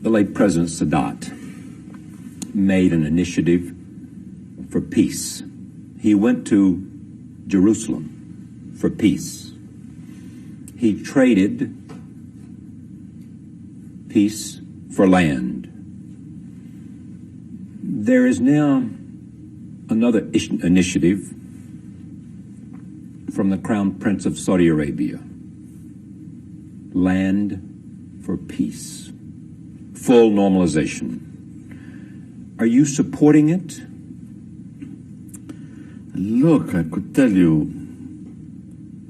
the late President Sadat made an initiative for peace. He went to Jerusalem for peace. He traded peace for land. There is now another initiative from the Crown Prince of Saudi Arabia. Land for peace. Full normalization. Are you supporting it? Look, I could tell you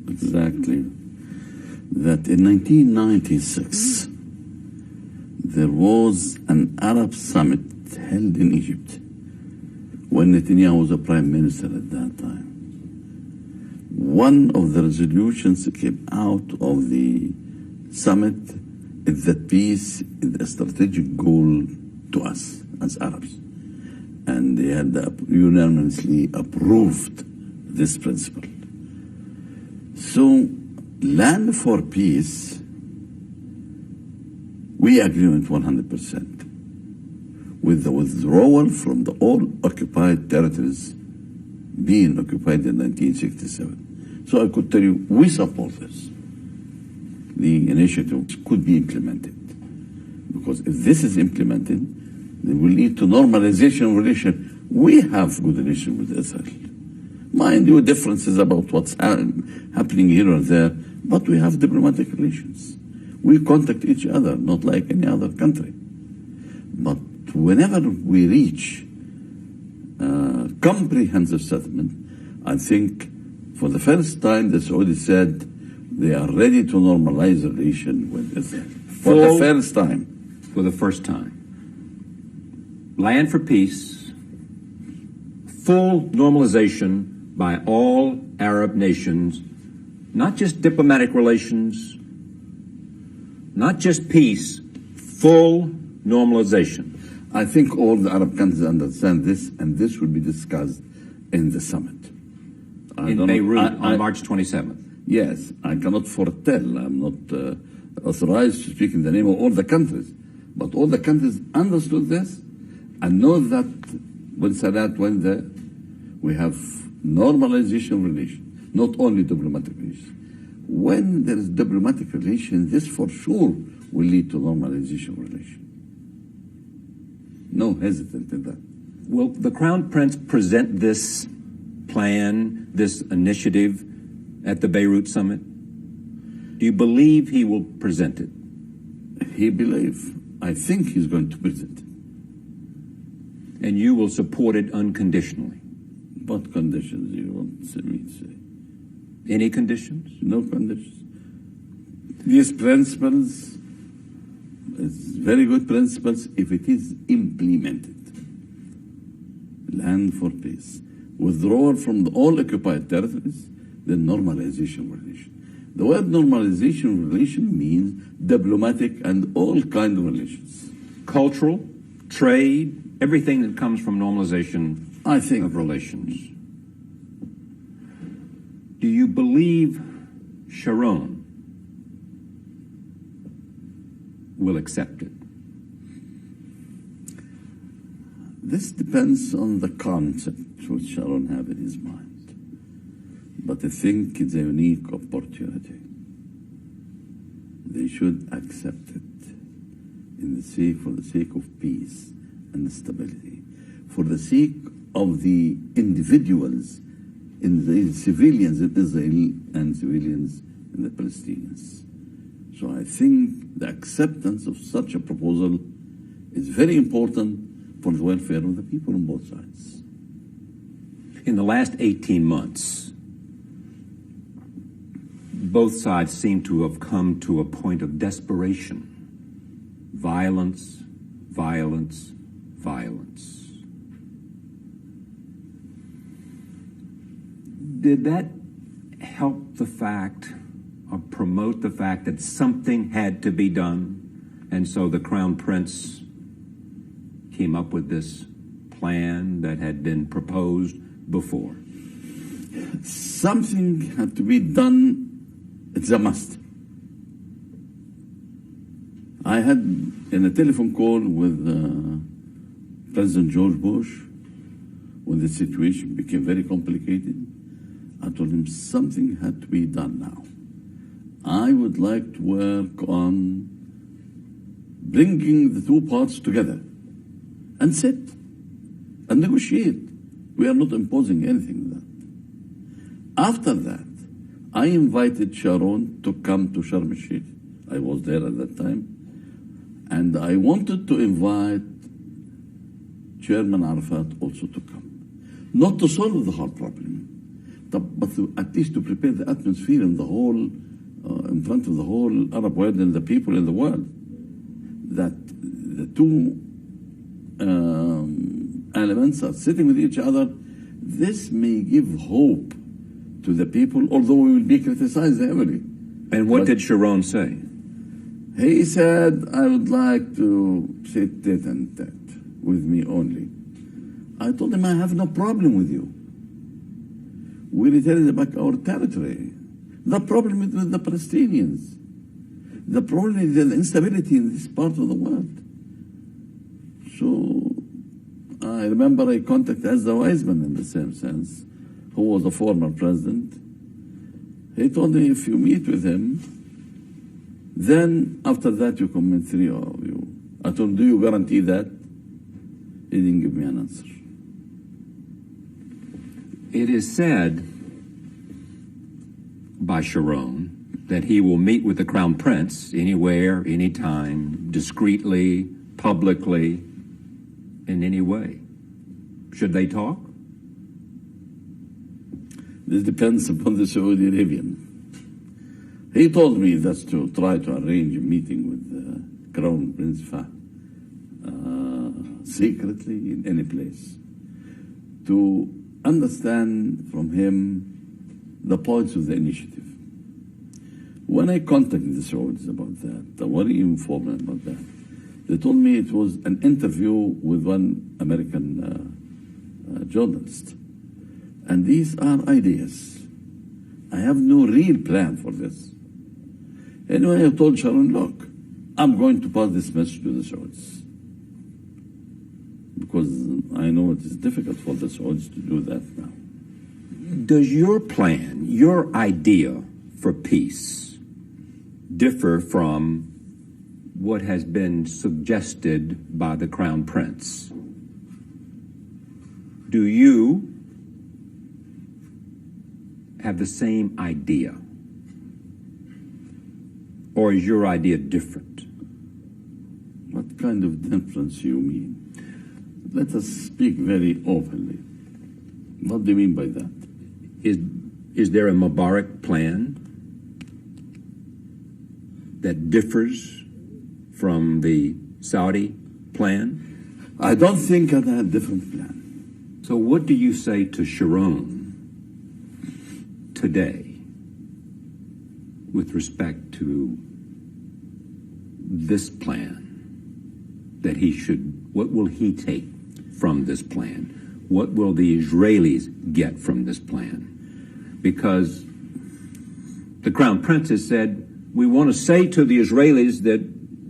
exactly that in 1996 there was an Arab summit held in Egypt when Netanyahu was a prime minister at that time. One of the resolutions that came out of the summit is that peace is a strategic goal to us as Arabs. And they had unanimously approved this principle. So, land for peace, we agree on it 100%. With the withdrawal from the all occupied territories being occupied in 1967. So I could tell you, we support this. The initiative could be implemented. Because if this is implemented, it will lead to normalization of relations. We have good relations with Israel. Mind you, differences about what's happening here or there, but we have diplomatic relations. We contact each other, not like any other country. But whenever we reach comprehensive settlement, I think for the first time the Saudis said they are ready to normalize the relation with Israel. For the first time. For the first time. Land for peace, full normalization by all Arab nations, not just diplomatic relations, not just peace, full normalization. I think all the Arab countries understand this, and this will be discussed in the summit. In Beirut on March 27th. Yes, I cannot foretell. I'm not authorized to speak in the name of all the countries. But all the countries understood this and know that when Sadat went there, we have normalization of relations, not only diplomatic relations. When there is diplomatic relations, this for sure will lead to normalization of relations. No hesitant in that. Will the Crown Prince present this plan, this initiative at the Beirut summit? Do you believe he will present it? He believes. I think he's going to present it. And you will support it unconditionally? What conditions do you want me to say? Any conditions? No conditions. These principles is very good principles if it is implemented. Land for peace. Withdrawal from the all occupied territories, then normalization of relations. The word normalization of relations means diplomatic and all kind of relations. Cultural, trade, everything that comes from normalization of relations. Do you believe Shaaron will accept it? This depends on the concept which Shaaron have in his mind. But I think it's a unique opportunity. They should accept it for the sake of peace and stability, for the sake of the individuals, in the civilians in Israel and civilians in the Palestinians. So I think the acceptance of such a proposal is very important for the welfare of the people on both sides. In the last 18 months, both sides seem to have come to a point of desperation. Violence, violence, violence. Did that help the fact or promote the fact that something had to be done, and so the Crown Prince came up with this plan that had been proposed before? Something had to be done. It's a must. I had in a telephone call with President George Bush when the situation became very complicated. I told him something had to be done now. I would like to work on bringing the two parts together and sit and negotiate. We are not imposing anything there. After that, I invited Sharon to come to Sharm el-Sheikh. I was there at that time. And I wanted to invite Chairman Arafat also to come. Not to solve the whole problem, but at least to prepare the atmosphere in the whole, in front of the whole Arab world and the people in the world, that the two elements are sitting with each other. This may give hope to the people, although we will be criticized heavily. And what did Sharon say? He said, I would like to sit tete-a-tete with me only. I told him, I have no problem with you. We returned back our territory. The problem is with the Palestinians. The problem is the instability in this part of the world. So I remember I contacted Ezra Weizmann in the same sense, who was a former president. He told me, if you meet with him, then after that you come in, three of you. I told him, do you guarantee that? He didn't give me an answer. It is said by Sharon that he will meet with the Crown Prince anywhere, anytime, discreetly, publicly, in any way. Should they talk? This depends upon the Saudi Arabian. He told me that's to try to arrange a meeting with Crown Prince Fahd secretly in any place to understand from him the points of the initiative. When I contacted the Saudis about that, they were very informed about that. They told me it was an interview with one American journalist. And these are ideas. I have no real plan for this. Anyway, I told Sharon, look, I'm going to pass this message to the Saudis. Because I know it is difficult for the Saudis to do that now. Does your plan, your idea for peace, differ from what has been suggested by the Crown Prince? Do you have the same idea? Or is your idea different? What kind of difference you mean? Let us speak very openly. What do you mean by that? Is there a Mubarack plan that differs from the Saudi plan? I don't think I had a different plan. So what do you say to Sharon today with respect to this plan that he should, what will he take from this plan? What will the Israelis get from this plan? Because the Crown Prince has said, we want to say to the Israelis that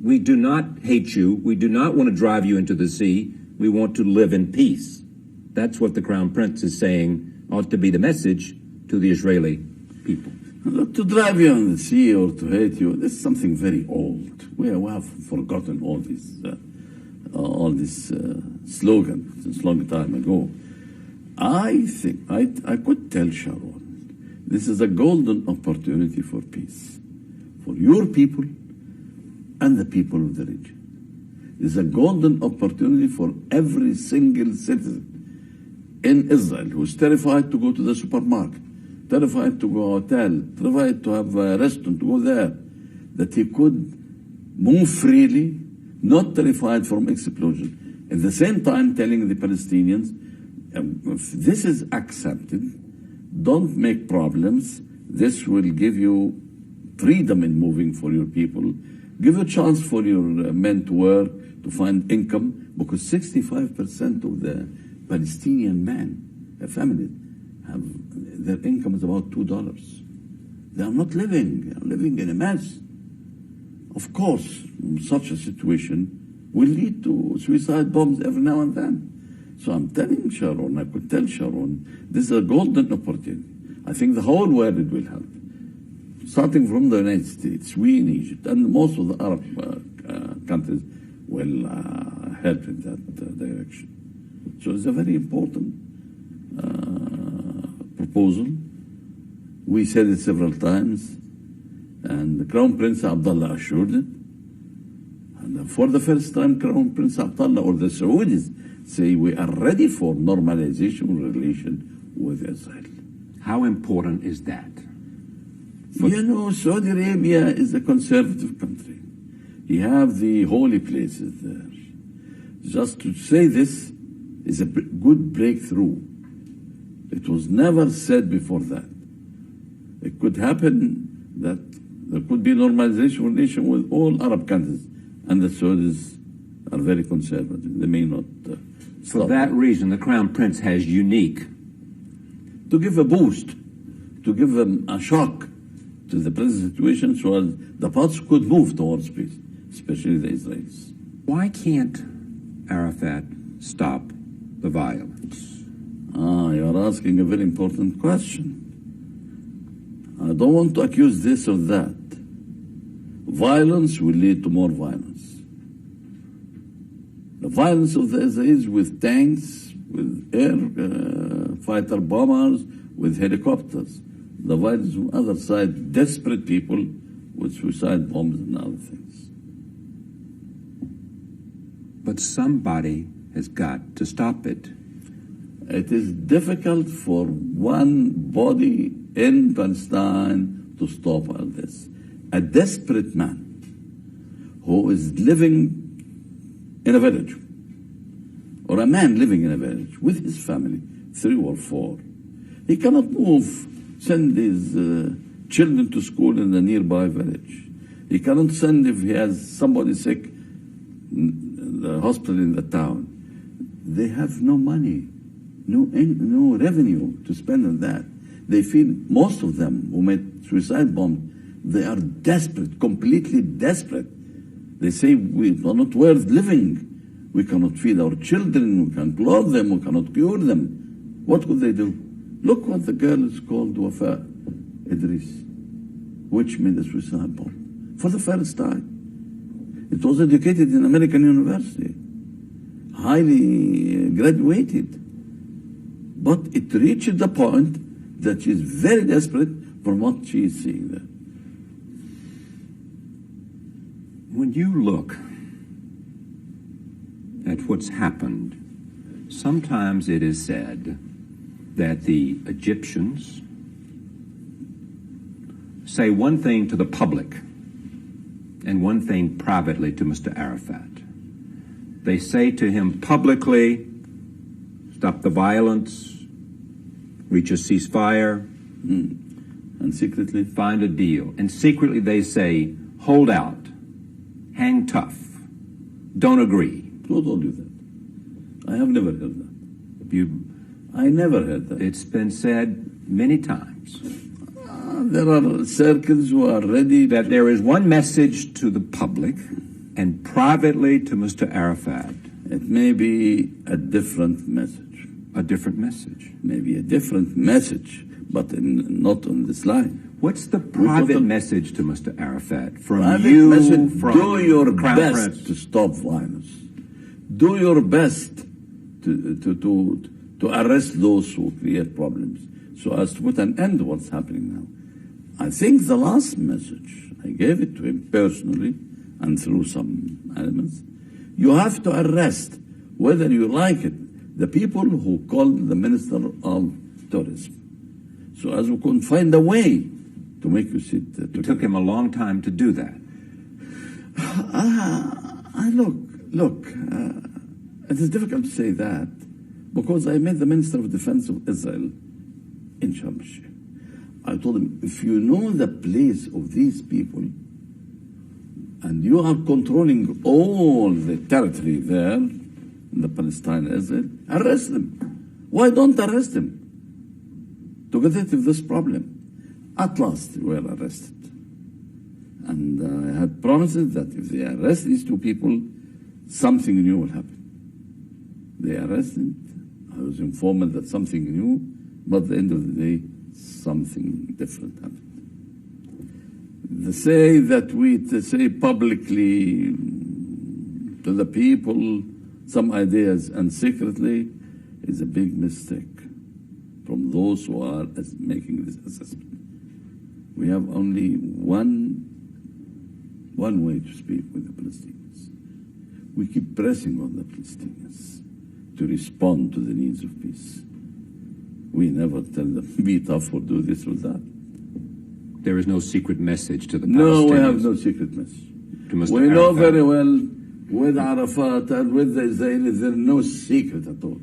we do not hate you, we do not want to drive you into the sea, we want to live in peace. That's what the Crown Prince is saying ought to be the message to the Israeli people. Look, to drive you on the sea or to hate you, this is something very old. We have forgotten all this slogan since a long time ago. I think I could tell Sharon, this is a golden opportunity for peace, for your people and the people of the region. This is a golden opportunity for every single citizen in Israel who is terrified to go to the supermarket, terrified to go to a hotel, terrified to have a restaurant, to go there, that he could move freely, not terrified from explosion. At the same time, telling the Palestinians, if this is accepted, don't make problems. This will give you freedom in moving for your people, give a chance for your men to work, to find income, because 65% of the Palestinian men, families, have their income is about $2. They are not living, they are living in a mess. Of course, such a situation will lead to suicide bombs every now and then. So I'm telling Sharon, I could tell Sharon, this is a golden opportunity. I think the whole world will help. Starting from the United States, we in Egypt, and most of the Arab countries will help in that direction. So it's a very important proposal. We said it several times, and the Crown Prince Abdullah assured it. And for the first time, Crown Prince Abdullah or the Saudis say we are ready for normalization relation with Israel. How important is that? You know, Saudi Arabia is a conservative country. You have the holy places there. Just to say this is a good breakthrough. It was never said before that. It could happen that there could be normalization relation with all Arab countries, and the Saudis are very conservative. They may not For that reason, the Crown Prince has unique. To give a boost, to give them a shock to the present situation so as the parts could move towards peace, especially the Israelis. Why can't Arafat stop the violence? You're asking a very important question. I don't want to accuse this or that. Violence will lead to more violence. The violence of the Israelis with tanks, with air fighter bombers, with helicopters. The violence on the other side, desperate people with suicide bombs and other things. But somebody has got to stop it. It is difficult for one body in Palestine to stop all this. A desperate man who is living in a village, or a man living in a village with his family, 3 or 4, he cannot move, send his children to school in the nearby village. He cannot send if he has somebody sick in the hospital in the town. They have no money, no revenue to spend on that. They feel, most of them who made suicide bombs, they are desperate, completely desperate. They say, we are not worth living. We cannot feed our children, we can't clothe them, we cannot cure them. What could they do? Look what the girl is called Wafa Idris, which made a suicide bomb for the first time. It was educated in American university, highly graduated. But it reached the point that she is very desperate from what she is seeing there. When you look at what's happened, sometimes it is said that the Egyptians say one thing to the public and one thing privately to Mr. Arafat. They say to him publicly, stop the violence, reach a ceasefire, and secretly find a deal. And secretly they say, hold out, hang tough, don't agree. Who told you that? I have never heard that. I never heard that. It's been said many times. There are circles who are ready. That there is one message to the public and privately to Mr. Arafat. It may be a different message. A different message. Maybe a different message, but not on this line. What's the private message to Mr. Arafat from private you? Message, from do your Crown best Prince? to stop violence. Do your best to arrest those who create problems, so as to put an end to what's happening now. I think the last message, I gave it to him personally and through some elements. You have to arrest, whether you like it, the people who called the Minister of Tourism, so as we can find a way to make you sit together. It took him a long time to do that. Look, it is difficult to say that, because I met the Minister of Defense of Israel in Sharm el-Sheikh. I told him, if you know the place of these people, and you are controlling all the territory there, in the Palestine Israel, arrest them. Why don't arrest them? To get rid of this problem. At last, we were arrested. And I had promises that if they arrest these two people, something new will happen. They arrested. I was informed that something new, but at the end of the day, something different happened. They say that to say publicly to the people some ideas and secretly is a big mistake from those who are making this assessment. We have only one way to speak with the Palestinians. We keep pressing on the Palestinians to respond to the needs of peace. We never tell them, be tough or do this or that. There is no secret message to the Palestinians. No, we have no secret message. We know very well with Arafat and with the Israelis, there's no secret at all.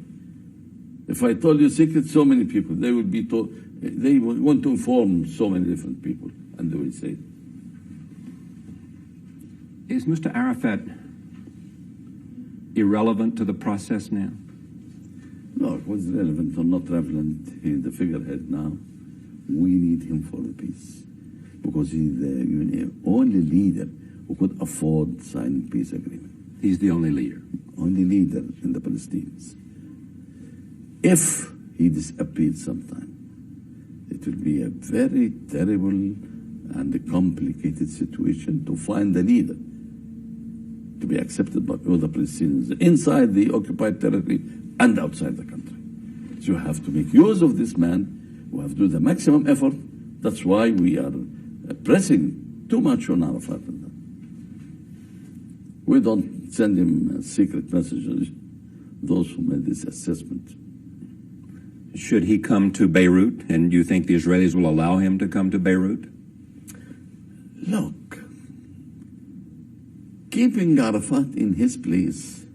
If I told you secret, so many people, they would be told, they would want to inform so many different people, and they will say. Is Mr. Arafat irrelevant to the process now? No, what's relevant or not relevant, he's the figurehead now. We need him for the peace, because he's the only leader who could afford signing peace agreement. He's the only leader. Only leader in the Palestinians. If he disappeared sometime, it will be a very terrible and a complicated situation to find a leader to be accepted by all the Palestinians inside the occupied territory and outside the country. So you have to make use of this man. We have to do the maximum effort. That's why we are pressing too much on Arafat. We don't send him secret messages, those who made this assessment. Should he come to Beirut, and do you think the Israelis will allow him to come to Beirut? Look, keeping Arafat in his place,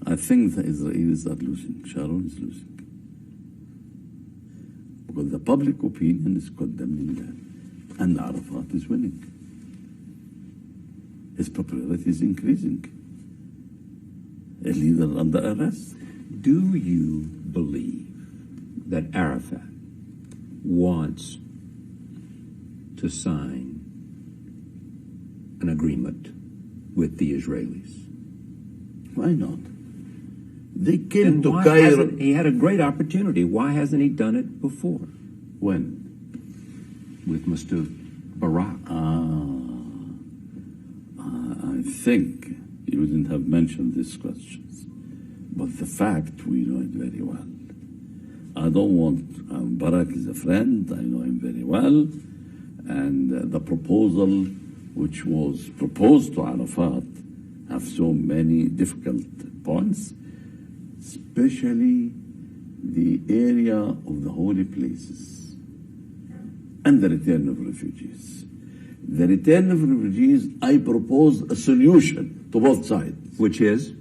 I think the Israelis are losing. Shaaron is losing. Because the public opinion is condemning them, and Arafat is winning. His popularity is increasing. A leader under arrest. Do you believe that Arafat wants to sign an agreement with the Israelis? Why not? They came Then to why Cairo. hasn't he had a great opportunity? Why hasn't he done it before? When? With Mr. Barak. I think you wouldn't have mentioned these questions. But the fact, we know it very well. I don't want, Barak is a friend, I know him very well, and the proposal which was proposed to Arafat have so many difficult points, especially the area of the holy places and the return of refugees. The return of refugees, I propose a solution to both sides. Which is?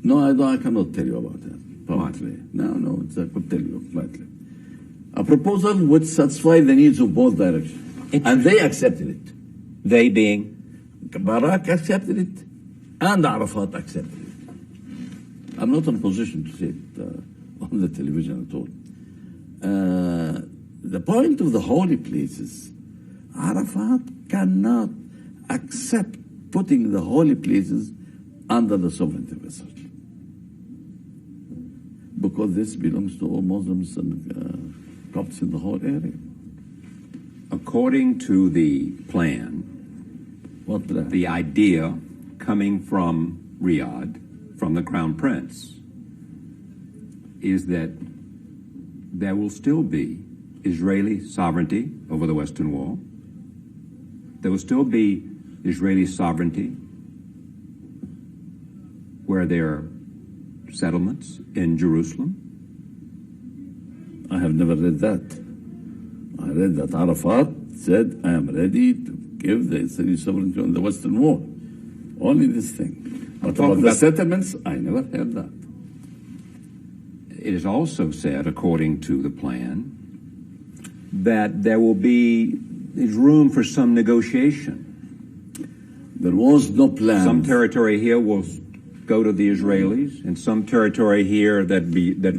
No, I cannot tell you about that publicly. No, I could tell you quietly. A proposal which satisfies the needs of both directions. And they accepted it. They being? Barak accepted it, and Arafat accepted it. I'm not in a position to say it on the television at all. The point of the holy places, Arafat cannot accept putting the holy places under the sovereignty of Israel, because this belongs to all Muslims and Copts in the whole area. According to the plan, What plan? the idea coming from Riyadh, from the Crown Prince, is that there will still be Israeli sovereignty over the Western Wall. There will still be Israeli sovereignty where there are settlements in Jerusalem. I have never read that. I read that Arafat said, I am ready to give the Israeli sovereignty on the Western Wall. Only this thing. But about the settlements, I never heard that. It is also said, according to the plan, that there will be room for some negotiation. There was no plan. Some territory here will go to the Israelis, and some territory here that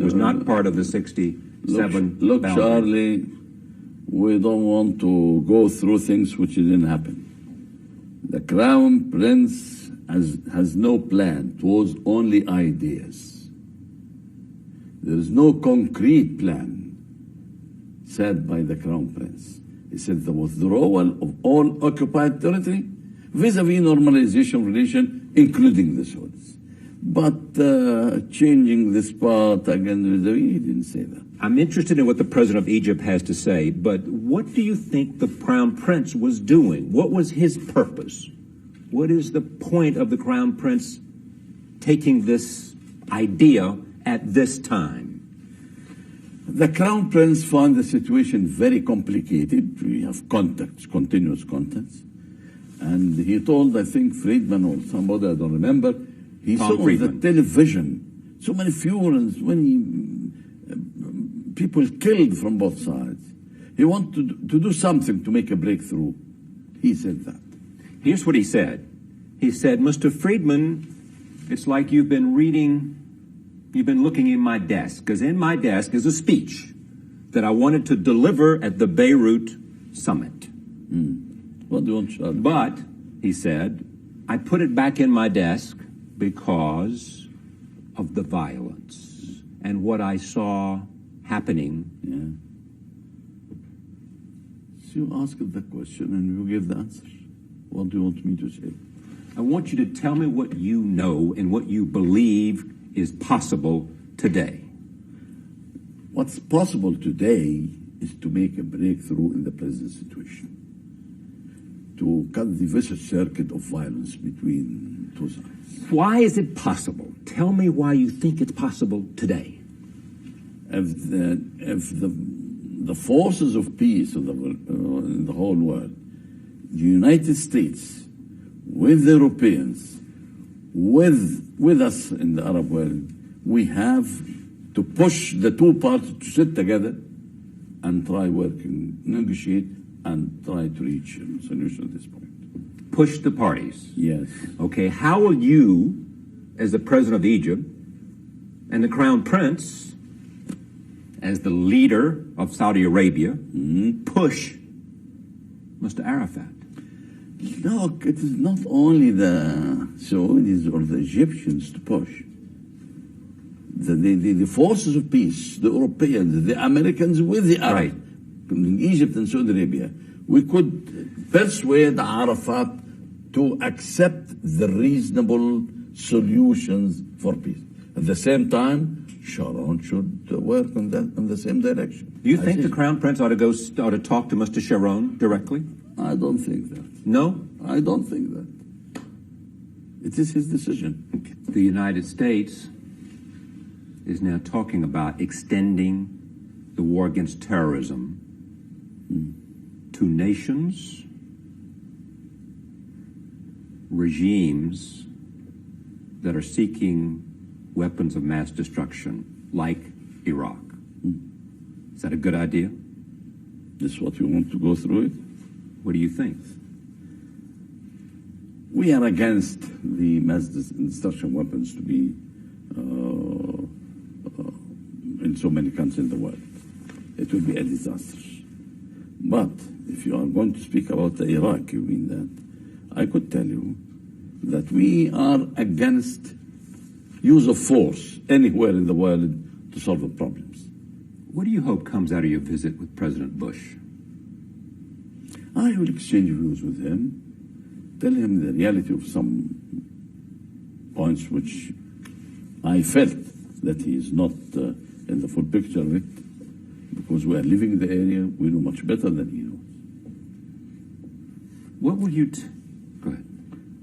was not part of the 67 Look, boundary. Charlie, we don't want to go through things which didn't happen. The Crown Prince has no plan. It was only ideas. There is no concrete plan said by the Crown Prince. He said the withdrawal of all occupied territory vis-a-vis normalization relation, including the Saudis. But changing this part again vis-a-vis, he didn't say that. I'm interested in what the president of Egypt has to say, but what do you think the Crown Prince was doing? What was his purpose? What is the point of the Crown Prince taking this idea at this time? The Crown Prince found the situation very complicated. We have contacts, continuous contacts. And he told, I think, Friedman or somebody, I don't remember, he saw on the television so many funerals, many people killed from both sides. He wanted to do something to make a breakthrough. He said that. Here's what he said. He said, Mr. Friedman, it's like you've been looking in my desk, because in my desk is a speech that I wanted to deliver at the Beirut summit. What do you want, Shارlي? But, he said, I put it back in my desk because of the violence and what I saw happening. Yeah. So you asked the question and you gave the answer. What do you want me to say? I want you to tell me what you know and what you believe is possible today. What's possible today is to make a breakthrough in the present situation, to cut the vicious circuit of violence between two sides. Why is it possible? Tell me why you think it's possible today. If the forces of peace in the whole world, the United States, with the Europeans, with us in the Arab world, we have to push the two parties to sit together and try working, negotiate, and try to reach a solution at this point. Push the parties. Yes. Okay, how will you, as the president of Egypt, and the Crown Prince, as the leader of Saudi Arabia, push Mr. Arafat? Look, it is not only the Saudis or the Egyptians to push. The forces of peace, the Europeans, the Americans with the Arabs, in Egypt and Saudi Arabia, we could persuade Arafat to accept the reasonable solutions for peace. At the same time, Shaaron should work in the same direction. Do you think the Crown Prince ought to talk to Mr. Shaaron directly? I don't think that. No? I don't think that. It is his decision. The United States is now talking about extending the war against terrorism to nations, regimes that are seeking weapons of mass destruction, like Iraq. Is that a good idea? This is what you want to go through it? What do you think? We are against the mass destruction weapons to be in so many countries in the world. It will be a disaster. But if you are going to speak about Iraq, you mean that, I could tell you that we are against use of force anywhere in the world to solve the problems. What do you hope comes out of your visit with President Bush? I will exchange views with him, tell him the reality of some points which I felt that he is not in the full picture of it, because we are living in the area, we know much better than he knows. What will you go ahead.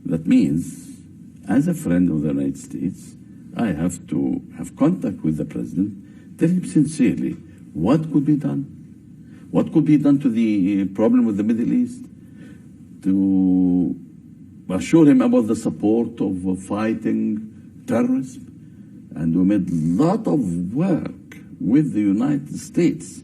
That means, as a friend of the United States, I have to have contact with the president, tell him sincerely what could be done. What could be done to the problem with the Middle East? To assure him about the support of fighting terrorism. And we made a lot of work with the United States.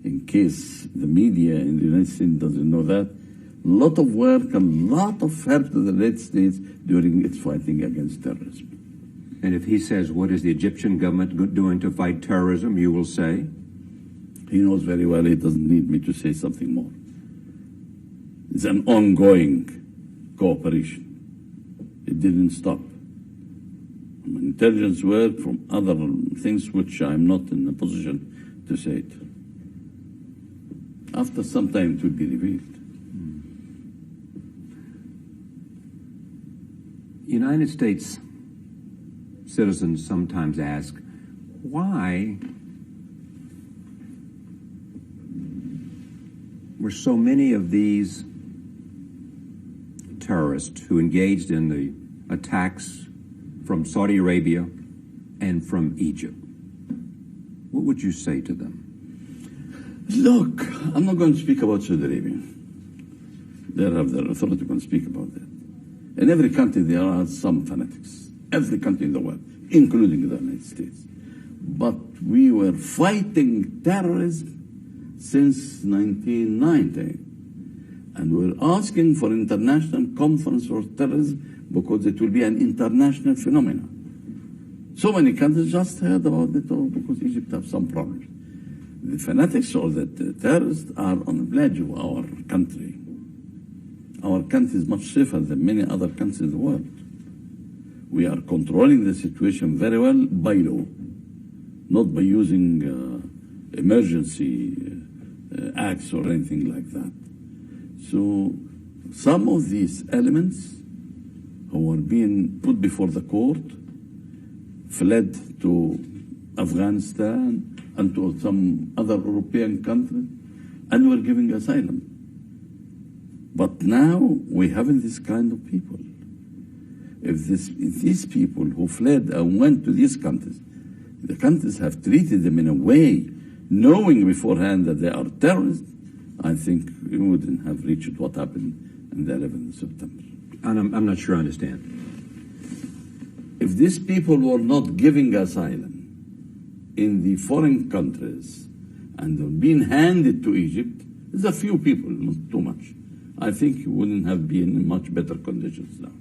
In case the media in the United States doesn't know that, a lot of work and a lot of help to the United States during its fighting against terrorism. And if he says, what is the Egyptian government doing to fight terrorism, you will say? He knows very well he doesn't need me to say something more. It's an ongoing cooperation. It didn't stop. Intelligence work from other things which I'm not in a position to say it. After some time it will be revealed. United States citizens sometimes ask, why were so many of these terrorists who engaged in the attacks from Saudi Arabia and from Egypt? What would you say to them? Look, I'm not going to speak about Saudi Arabia. They have their authority to speak about that. In every country there are some fanatics. Every country in the world, including the United States. But we were fighting terrorism since 1990. And we're asking for international conference for terrorism because it will be an international phenomenon. So many countries just heard about it all because Egypt has some problems. The fanatics or the terrorists are on the pledge of our country. Our country is much safer than many other countries in the world. We are controlling the situation very well by law, not by using emergency acts or anything like that. So some of these elements who are being put before the court fled to Afghanistan and to some other European countries and were giving asylum. But now we have this kind of people. If these people who fled and went to these countries, the countries have treated them in a way, knowing beforehand that they are terrorists, I think we wouldn't have reached what happened on the 11th of September. And I'm not sure I understand. If these people were not giving asylum in the foreign countries and were being handed to Egypt, there's a few people, not too much. I think you wouldn't have been in much better conditions now.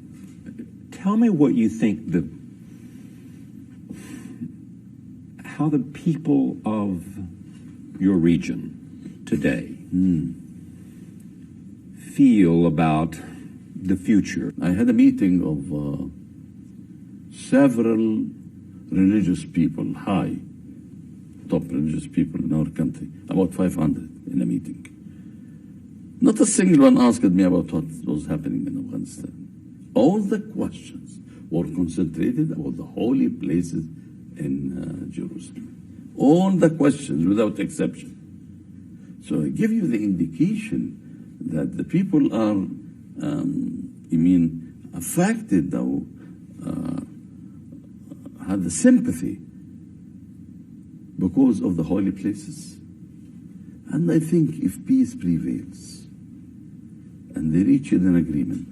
Tell me what you think how the people of your region today feel about the future. I had a meeting of several religious people, high, top religious people in our country, about 500 in a meeting. Not a single one asked me about what was happening in Afghanistan. All the questions were concentrated about the holy places in Jerusalem. All the questions, without exception. So I give you the indication that the people are, affected or had the sympathy because of the holy places. And I think if peace prevails, and they reach an agreement,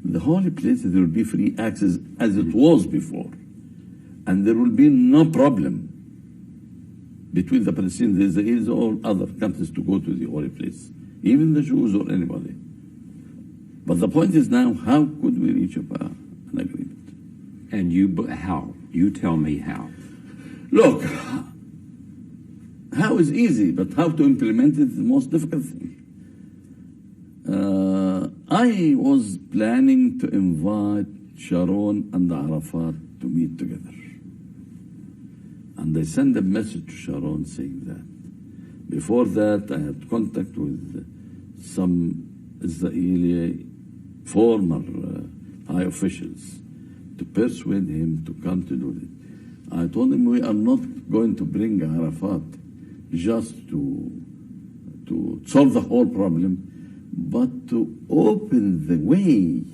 the holy places, there will be free access as it was before. And there will be no problem between the Palestinians, the Israelis, or other countries to go to the holy place, even the Jews or anybody. But the point is now, how could we reach an agreement? And how? You tell me how. Look, how is easy, but how to implement it is the most difficult thing. I was planning to invite Shaaron and Arafat to meet together. And I sent a message to Shaaron saying that. Before that, I had contact with some Israeli former high officials to persuade him to come to do it. I told him we are not going to bring Arafat just to solve the whole problem, but to open the way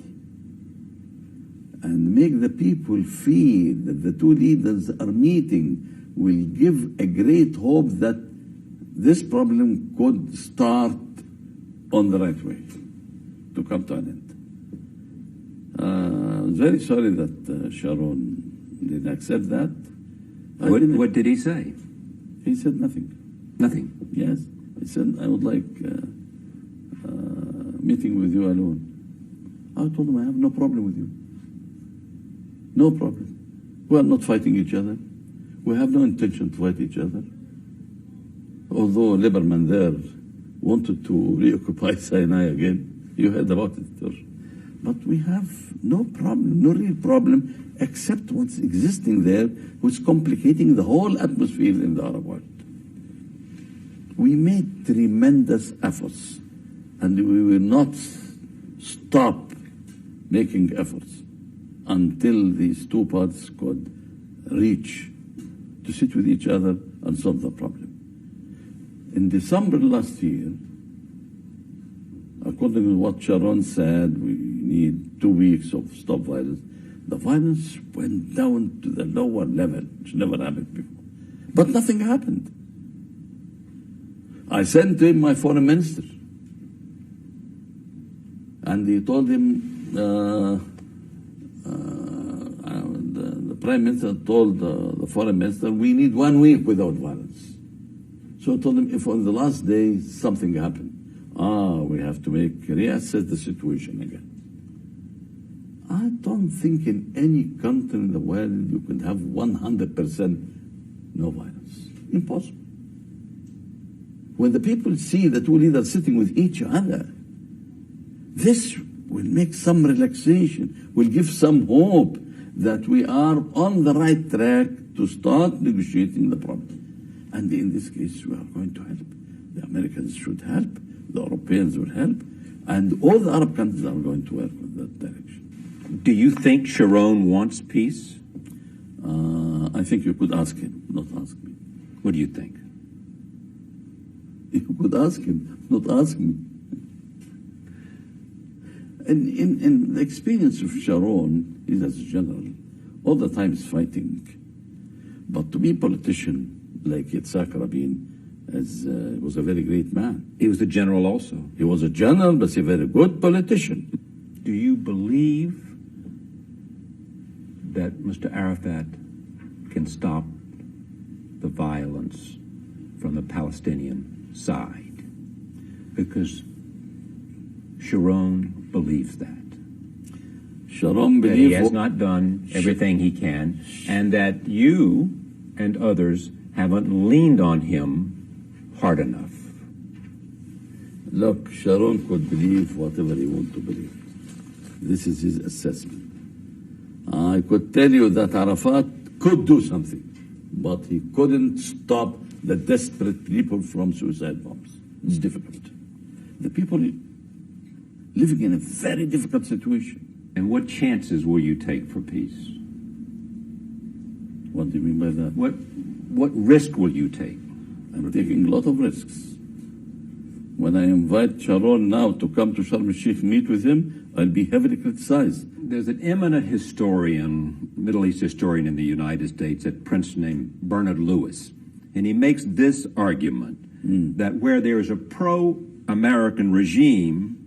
and make the people feel that the two leaders are meeting will give a great hope that this problem could start on the right way to come to an end. I'm very sorry that Shaaron didn't accept that. What did he say? He said nothing. Nothing? Yes. He said, I would like meeting with you alone. I told him I have no problem with you. No problem. We are not fighting each other. We have no intention to fight each other. Although Lieberman there wanted to reoccupy Sinai again, you heard about it. But we have no problem, no real problem, except what's existing there, which is complicating the whole atmosphere in the Arab world. We made tremendous efforts, and we will not stop making efforts until these two parties could reach to sit with each other and solve the problem. In December last year, according to what Sharon said, we need 2 weeks of stop violence. The violence went down to the lower level, which never happened before. But nothing happened. I sent to him my foreign minister, and he told him, the prime minister told the foreign minister, we need 1 week without violence. So I told him, if on the last day something happened, we have to reassess the situation again. I don't think in any country in the world you could have 100% no violence. Impossible. When the people see the two leaders sitting with each other, this will make some relaxation, will give some hope that we are on the right track to start negotiating the problem. And in this case, we are going to help. The Americans should help, the Europeans will help, and all the Arab countries are going to work in that direction. Do you think Sharon wants peace? I think you could ask him, not ask me. What do you think? You could ask him, not ask me. In the experience of Sharon, he's as a general, all the time is fighting. But to be a politician like Yitzhak Rabin was a very great man. He was a general also. He was a general, but he's a very good politician. Do you believe that Mr. Arafat can stop the violence from the Palestinian side? Because Sharon believes that. Sharon believes that he has not done everything he can, and that you and others haven't leaned on him hard enough. Look, Sharon could believe whatever he wants to believe. This is his assessment. I could tell you that Arafat could do something, but he couldn't stop the desperate people from suicide bombs. It's difficult. The people living in a very difficult situation. And what chances will you take for peace? What do you mean by that? What risk will you take? I'm taking a lot of risks. When I invite Sharon now to come to Sharm el-Sheikh, meet with him, I'll be heavily criticized. There's an eminent historian, Middle East historian in the United States at Princeton named Bernard Lewis. And he makes this argument that where there is a pro-American regime,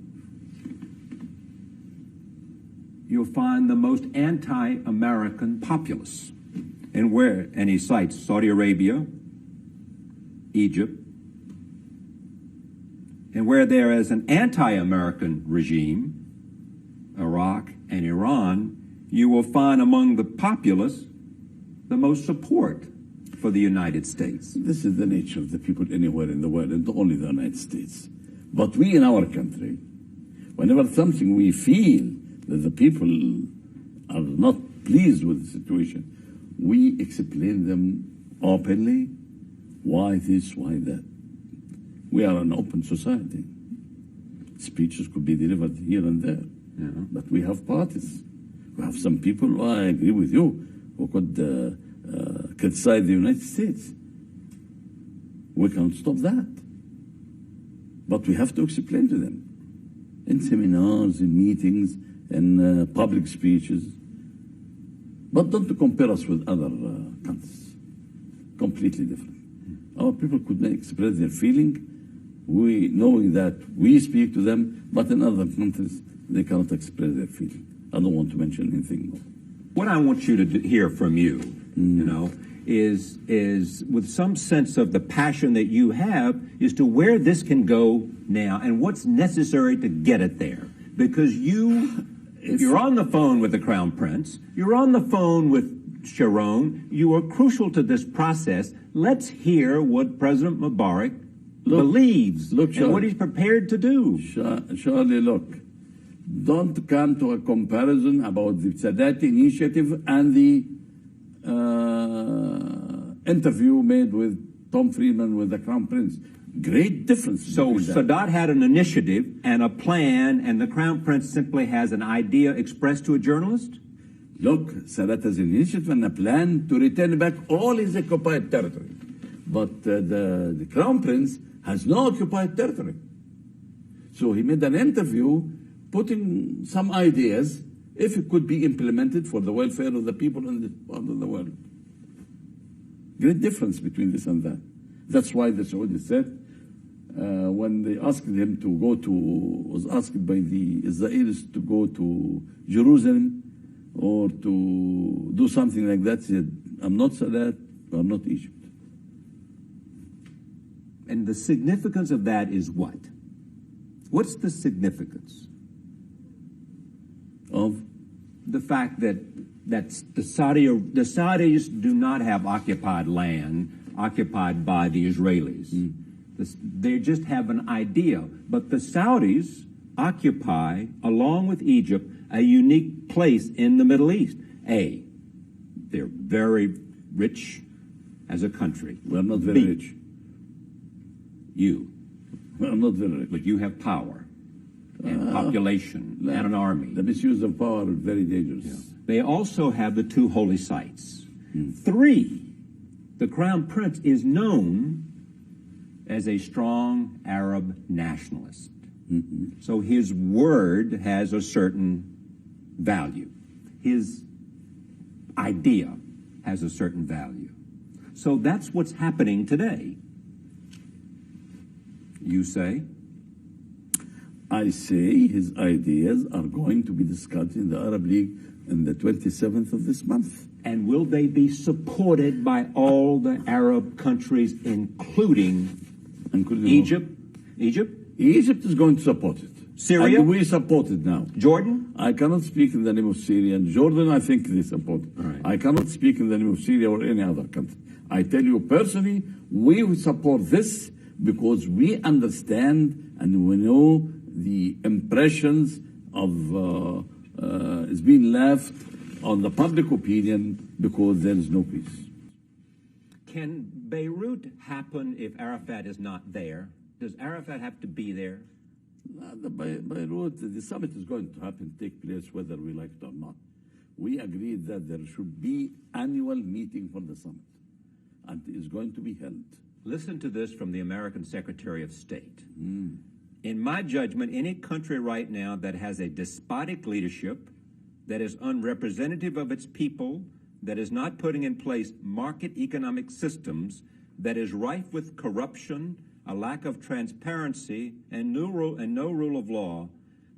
you'll find the most anti-American populace. And he cites Saudi Arabia, Egypt, and where there is an anti-American regime, Iraq and Iran, you will find among the populace the most support for the United States. This is the nature of the people anywhere in the world, and not only the United States. But we in our country, whenever something we feel that the people are not pleased with the situation, we explain them openly, why this, why that. We are an open society. Speeches could be delivered here and there, but we have parties. We have some people, I agree with you, who could criticize the United States. We can't stop that. But we have to explain to them in seminars, in meetings, in public speeches. But don't compare us with other countries. Completely different. Our people could express their feeling, knowing that we speak to them, but in other countries, they cannot express their feeling. I don't want to mention anything more. What I want you to hear from you, is with some sense of the passion that you have, is to where this can go now and what's necessary to get it there. Because you're on the phone with the Crown Prince, you're on the phone with Sharon, you were crucial to this process. Let's hear what President Mubarack believes and what he's prepared to do. Shارلي, look, don't come to a comparison about the Sadat initiative and the interview made with Tom Friedman with the Crown Prince. Great difference. So Sadat had an initiative and a plan, and the Crown Prince simply has an idea expressed to a journalist? Look, Sadat has an initiative and a plan to return back all his occupied territory. But the Crown Prince has no occupied territory. So he made an interview putting some ideas if it could be implemented for the welfare of the people in this part of the world. Great difference between this and that. That's why the Saudis said, when they asked him to go to, was asked by the Israelis to go to Jerusalem or to do something like that, he said, I'm not Sadat, I'm not Egypt. And the significance of that is what? What's the significance Of? the fact that the Saudis do not have occupied land occupied by the Israelis. They just have an idea. But the Saudis occupy, along with Egypt, a unique place in the Middle East. They're very rich as a country. We're not very rich. You. We're not very rich. But you have power and population and an army. The misuse of power is very dangerous. Yeah. They also have the two holy sites. 3, the Crown Prince is known as a strong Arab nationalist. So his word has a certain value. His idea has a certain value. So that's what's happening today. You say? I say his ideas are going to be discussed in the Arab League on the 27th of this month. And will they be supported by all the Arab countries, including Egypt? Egypt is going to support it. Syria? And we support it now. Jordan? I cannot speak in the name of Syria. And Jordan, I think they support it. Right. I cannot speak in the name of Syria or any other country. I tell you personally, we will support this because we understand and we know the impressions of is being left on the public opinion because there is no peace. Can Beirut happen if Arafat is not there? Does Arafat have to be there? Beirut, the summit is going to happen, take place whether we like it or not. We agreed that there should be annual meeting for the summit, and it is going to be held. Listen to this from the American Secretary of State. In my judgment, any country right now that has a despotic leadership, that is unrepresentative of its people, that is not putting in place market economic systems, that is rife with corruption, a lack of transparency, and no rule of law,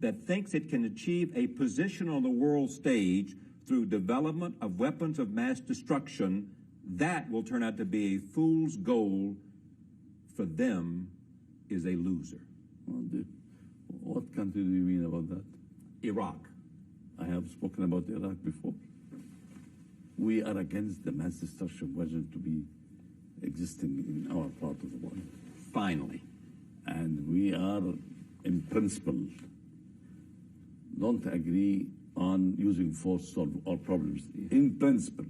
that thinks it can achieve a position on the world stage through development of weapons of mass destruction, that will turn out to be a fool's gold. For them is a loser. What country do you mean about that? Iraq. I have spoken about Iraq before. We are against the mass destruction weapon to be existing in our part of the world. Finally. And we are, in principle, don't agree on using force to solve all problems, in principle.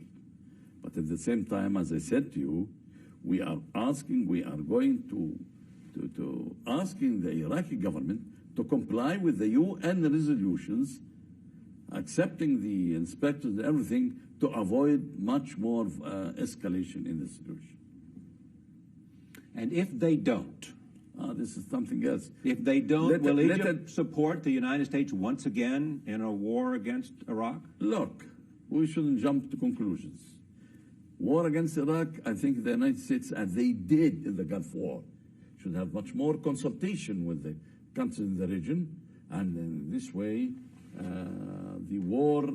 But at the same time, as I said to you, we are going to asking the Iraqi government to comply with the UN resolutions, accepting the inspectors and everything, to avoid much more escalation in the situation. And if they don't, this is something else. If they don't, will Egypt support the United States once again in a war against Iraq? Look, we shouldn't jump to conclusions. War against Iraq, I think the United States, as they did in the Gulf War, should have much more consultation with the countries in the region, and in this way, the war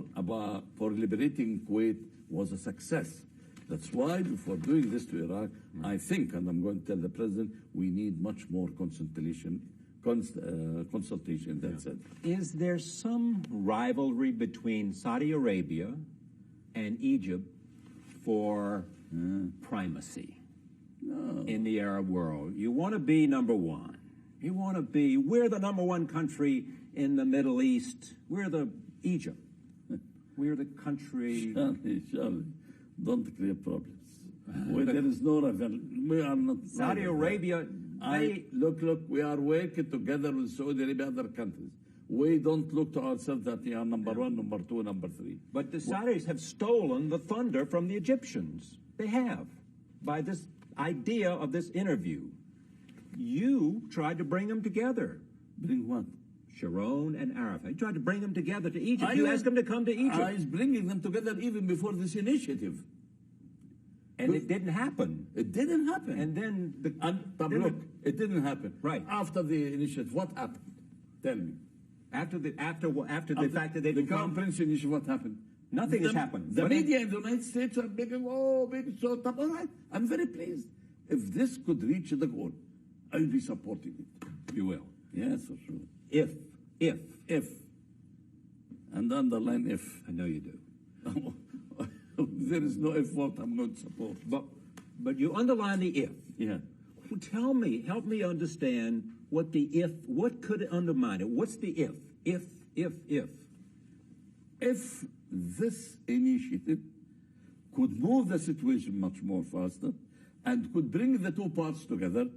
for liberating Kuwait was a success. That's why, before doing this to Iraq, I think, and I'm going to tell the president, we need much more consultation in that sense. Is there some rivalry between Saudi Arabia and Egypt for primacy in the Arab world. You want to be number one. You want to be, we're the number one country in the Middle East. We're the Egypt. We're the country. Shارlي, don't create problems. There is no rival. We are not. Saudi Arabia. Look, we are working together with Saudi Arabia and other countries. We don't look to ourselves that we are number one, number two, number three. But the Saudis have stolen the thunder from the Egyptians. They have. By this idea of this interview. You tried to bring them together. Bring what? Sharon and Arafat. You tried to bring them together to Egypt. You asked them to come to Egypt. I was bringing them together even before this initiative. And it didn't happen. It didn't happen. And then look, it didn't happen. Right. After the initiative, what happened? Tell me. After the fact that they the Crown Prince initiative, what happened? Nothing has happened. The media in the United States are making, so tough. All right, I'm very pleased. If this could reach the goal, I'll be supporting it. You will. Yes, for sure. If. And underline if. I know you do. There is no if what I'm going to support. But you underline the if. Yeah. Help me understand what could undermine it? What's the if? If this initiative could move the situation much more faster and could bring the two parts together,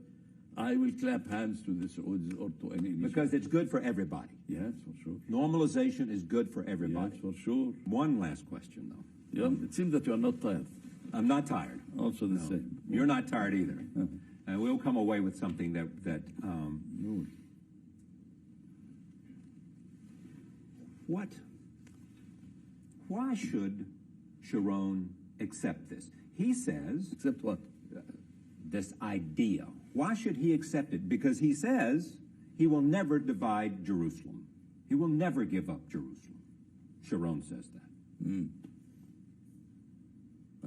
I will clap hands to the Saudis or to any initiative. Because it's good for everybody. Yes, for sure. Normalization is good for everybody. Yes, for sure. One last question, though. Yeah, it seems that you are not tired. I'm not tired. Also the same. You're not tired either. And we'll come away with something why should Sharon accept this? He says... Accept what? This idea. Why should he accept it? Because he says he will never divide Jerusalem. He will never give up Jerusalem. Sharon says that.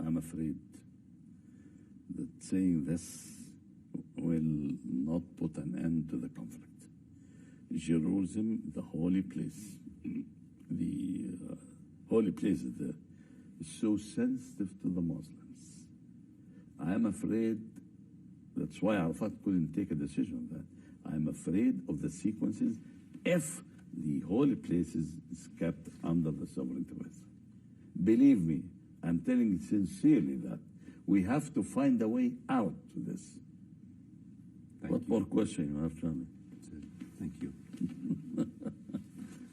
I'm afraid that saying this will not put an end to the conflict. Jerusalem, the holy place, is so sensitive to the Muslims. I am afraid, that's why Arafat couldn't take a decision on that. I'm afraid of the sequences if the holy places is kept under the sovereignty of Israel. Believe me, I'm telling you sincerely that we have to find a way out to this. What more question you have, Shارlي? Thank you.